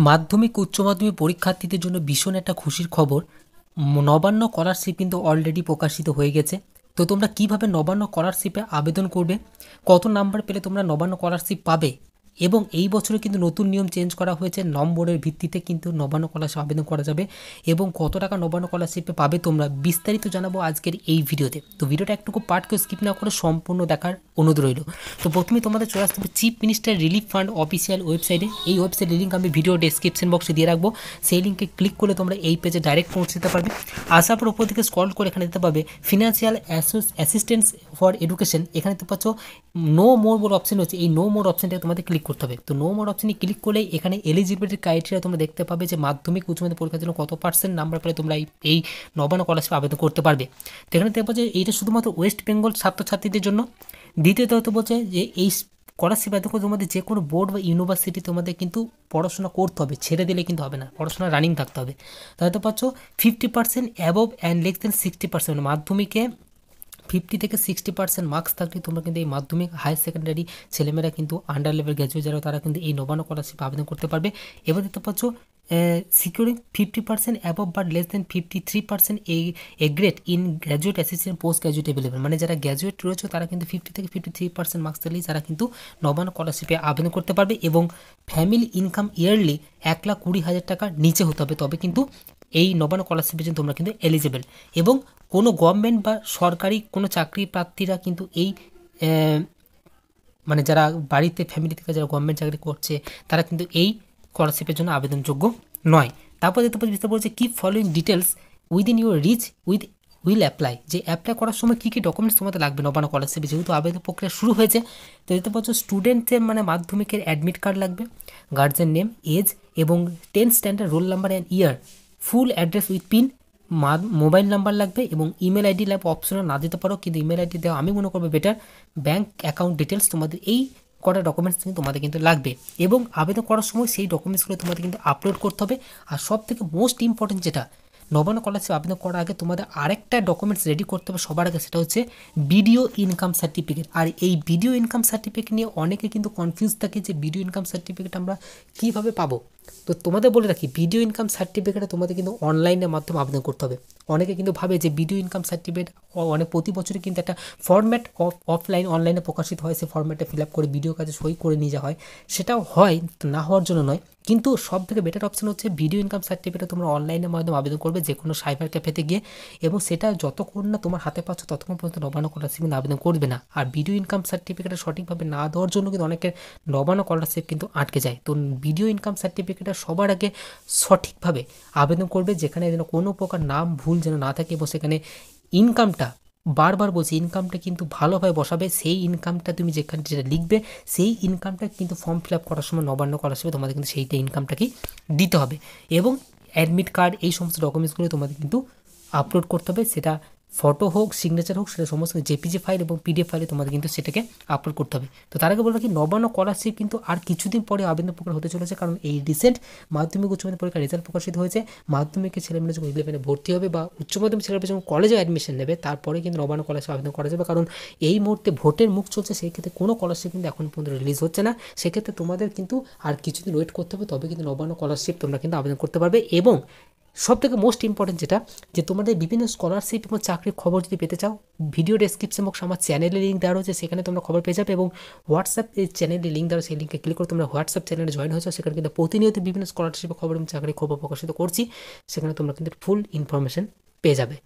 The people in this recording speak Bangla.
মাধ্যমিক উচ্চ মাধ্যমিক পরীক্ষার্থীদের জন্য ভীষণ একটা খুশির খবর। নবান্ন স্কলারশিপ কিন্তু অলরেডি প্রকাশিত হয়ে গেছে। তো তোমরা কিভাবে নবান্ন স্কলারশিপে আবেদন করবে, কত নাম্বার পেলে তোমরা নবান্ন স্কলারশিপ পাবে, এবং এই বছরে কিন্তু নতুন নিয়ম চেঞ্জ করা হয়েছে, নম্বরের ভিত্তিতে কিন্তু নবান্ন স্কলারশিপ আবেদন করা যাবে এবং কত টাকা নবান্ন স্কলারশিপে পাবে তোমরা বিস্তারিত জানাবো আজকের এই ভিডিওতে। তো ভিডিওটা একটুকু পার্টকে স্কিপ না করে সম্পূর্ণ দেখার অনুরোধ রইল। তো প্রথমে তোমাদের চলে আসতে হবে chief minister relief fund official ওয়েবসাইটে। এই ওয়েবসাইটের লিঙ্ক আমি ভিডিও ডেসক্রিপশন বক্সে দিয়ে রাখবো। সেই লিঙ্কে ক্লিক করলে তোমরা এই পেজে ডাইরেক্ট পৌঁছে যেতে পারবে। আসার পর উপর থেকে স্ক্রল করে এখানে দিতে পাবে ফিনান্সিয়াল অ্যাসিস্ট্যান্স ফর এডুকেশন। এখানে দেখতে পাচ্ছ নো মোর বলে অপশন হচ্ছে, এই নো মোর অপশনটা তোমাদের ক্লিক করতে হবে। তো নো মোর অপশনে ক্লিক করলে এখানে এলিজিবিলিটি ক্রাইটেরিয়া তোমরা দেখতে পাবে যে মাধ্যমিক উচ্চ মাধ্যমিক পরীক্ষার জন্য কত পার্সেন্ট নাম্বার পেলে তোমরা এই নবান্ন স্কলারশিপ আবেদন করতে পারবে। তো এখানে দেখবো যে এইটা শুধুমাত্র ওয়েস্ট বেঙ্গল ছাত্রছাত্রীদের জন্য। দ্বিতীয়ত বলছে যে এই স্কলারশিপ আবেদন করে তোমাদের যে কোনো বোর্ড বা ইউনিভার্সিটি তোমাদের কিন্তু পড়াশোনা করতে হবে, ছেড়ে দিলে কিন্তু হবে না, পড়াশোনা রানিং থাকতে হবে। তাহলে তো পাচ্ছ 50% অ্যাবভ অ্যান্ড লেস দেন 60%, মাধ্যমিকে 50 থেকে 60% মার্কস থাকলে তোমরা কিন্তু এই মাধ্যমিক হায়ার সেকেন্ডারি ছেলেমেয়েরা কিন্তু আন্ডার লেভেল গ্র্যাজুয়েট যারা তারা কিন্তু এই নবান্ন স্কলারশিপ আবেদন করতে পারবে। এবার দেখতে পাচ্ছ securing 50% above but less than 53% A grade in graduate assistant post graduate available, মানে যারা গ্র্যাজুয়েট রয়েছে তারা কিন্তু 50 থেকে 53% মার্কস থাকলেই তারা কিন্তু নবান্ন স্কলারশিপে আবেদন করতে পারবে। এবং ফ্যামিলি ইনকাম ইয়ারলি 1,20,000 টাকার নিচে হতে হবে, তবে কিন্তু এই নবান্ন স্কলারশিপের জন্য তোমরা কিন্তু এলিজিবল। এবং কোনো গভর্নমেন্ট বা সরকারি কোনো চাকরি প্রার্থীরা কিন্তু এই মানে যারা বাড়িতে ফ্যামিলি থেকে যারা গভর্নমেন্ট চাকরি করছে তারা কিন্তু এই স্কলারশিপের জন্য আবেদনযোগ্য নয়। তারপর দেখতে পাচ্ছি বলছে keep following details within your rich will apply, যে অ্যাপ্লাই করার সময় কী কী ডকুমেন্টস তোমাদের লাগবে নবান্ন স্কলারশিপে, যেহেতু আবেদন প্রক্রিয়া শুরু হয়েছে। তো দেখতে পাচ্ছ স্টুডেন্টের মানে মাধ্যমিকের অ্যাডমিট কার্ড লাগবে, গার্জেন নেম, এজ এবং 10th standard roll number and year, full address with pin, mobile number লাগবে এবং ইমেল আইডি লাগবে। অপশনাল না দিতে পারো, কিন্তু ইমেল আইডি দেওয়া আমি মনে করবো বেটার। ব্যাঙ্ক অ্যাকাউন্ট ডিটেলস, তোমাদের এই কটা ডকুমেন্টস কিন্তু তোমাদের কিন্তু লাগবে এবং আবেদন করার সময় সেই ডকুমেন্টসগুলো তোমাদের কিন্তু আপলোড করতে হবে। আর সব থেকে মোস্ট ইম্পর্টেন্ট যেটা, নবান্ন স্কলারশিপ আবেদন করার আগে তোমাদের আরেকটা ডকুমেন্টস রেডি করতে হবে সবার আগে, সেটা হচ্ছে ভিডিও ইনকাম সার্টিফিকেট। আর এই ভিডিও ইনকাম সার্টিফিকেট নিয়ে অনেকে কিন্তু কনফিউজ থাকে যে ভিডিও ইনকাম সার্টিফিকেট আমরা কীভাবে পাবো। তো তোমাদের বলে রাখি, ভিডিও ইনকাম সার্টিফিকেটে তোমাদের কিন্তু অনলাইনের মাধ্যমে আবেদন করতে হবে। অনেকে কিন্তু ভাবে যে ভিডিও ইনকাম সার্টিফিকেট অনেক প্রতি বছরই কিন্তু একটা ফরম্যাট অফলাইন অনলাইনে প্রকাশিত হয়, সেই ফরম্যাটে ফিল আপ করে ভিডিও কাজে সই করে নিয়ে যাওয়া হয়, সেটাও হয়, না হওয়ার জন্য নয়। কিন্তু সব থেকে বেটার অপশন হচ্ছে ভিডিও ইনকাম সার্টিফিকেট তোমরা অনলাইনের মাধ্যমে আবেদন করবে যে কোনো সাইবার ক্যাফেতে গিয়ে, এবং সেটা যতক্ষণ না তোমার হাতে পাচ্ছ ততক্ষণ পর্যন্ত নবান্ন স্কলারশিপ কিন্তু আবেদন করবে না। আর ভিডিও ইনকাম সার্টিফিকেটটা সঠিকভাবে না দেওয়ার জন্য কিন্তু অনেকের নবান্ন স্কলারশিপ কিন্তু আটকে যায়। তো ভিডিও ইনকাম সার্টিফিকেটটা সবার আগে সঠিকভাবে আবেদন করবে, যেখানে যেন কোনো প্রকার নাম ভুল যেন না থাকে, এবং সেখানে ইনকামটা, বারবার বলছি, ইনকামটা কিন্তু ভালোভাবে বসাবে। সেই ইনকামটা তুমি যেখানে যেটা লিখবে সেই ইনকামটা কিন্তু ফর্ম ফিল আপ করার সময় নবান্ন স্কলারশিপে তোমাদের কিন্তু সেইটা ইনকামটাকেই দিতে হবে। এবং অ্যাডমিট কার্ড এই সমস্ত ডকুমেন্টসগুলো তোমাদের কিন্তু আপলোড করতে হবে, সেটা ফটো হোক, সিগনেচার হোক, সেটা সমস্ত জেপিজি ফাইল এবং পিডিএফ ফাইলে তোমাদের কিন্তু সেটাকে আপলোড করতে হবে। তো তার আগে বলবো কি, নবান্ন স্কলারশিপ কিন্তু আর কিছুদিন পরে আবেদন প্রক্রিয়া হতে চলেছে, কারণ এই রিসেন্ট মাধ্যমিক উচ্চ মাধ্যমিক পরীক্ষার রেজাল্ট প্রকাশিত হয়েছে। মাধ্যমিকের ছেলেমেয়েরা যখন 11-এ ভর্তি হবে বা উচ্চ মাধ্যমিক ছেলেমেয়েরা যখন কলেজে অ্যাডমিশন নেবে, তারপরে কিন্তু নবান্ন স্কলারশিপ আবেদন করা যাবে, কারণ এই মুহূর্তে ভোটের মুখ চলছে, সেই ক্ষেত্রে কোনো স্কলারশিপ কিন্তু এখন পর্যন্ত রিলিজ হচ্ছে না। সেক্ষেত্রে তোমাদের কিন্তু আর কিছুদিন ওয়েট করতে হবে, তবে কিন্তু নবান্ন স্কলারশিপ তোমরা কিন্তু আবেদন করতে পারবে। এবং সব থেকে মোস্ট ইম্পর্টেন্ট যেটা, যে তোমাদের বিভিন্ন স্কলারশিপ এবং চাকরির খবর যদি পেতে চাও, ভিডিও ডেসক্রিপশন বক্সে আমার চ্যানেলের লিঙ্ক দেওয়া রয়েছে, সেখানে তোমরা খবর পেয়ে যাবে। এবং হোয়াটসঅ্যাপ এই চ্যানেলের লিঙ্ক দেওয়া, সেই লিঙ্কে ক্লিক করে তোমরা হোয়াটসঅ্যাপ চ্যানেলে জয়েন হয়েছো, সেখানে কিন্তু প্রতিনিয়ত বিভিন্ন স্কলারশিপের খবর এবং চাকরির খবর প্রকাশিত করছি, সেখানে তোমরা কিন্তু ফুল ইনফরমেশন পেয়ে যাবে।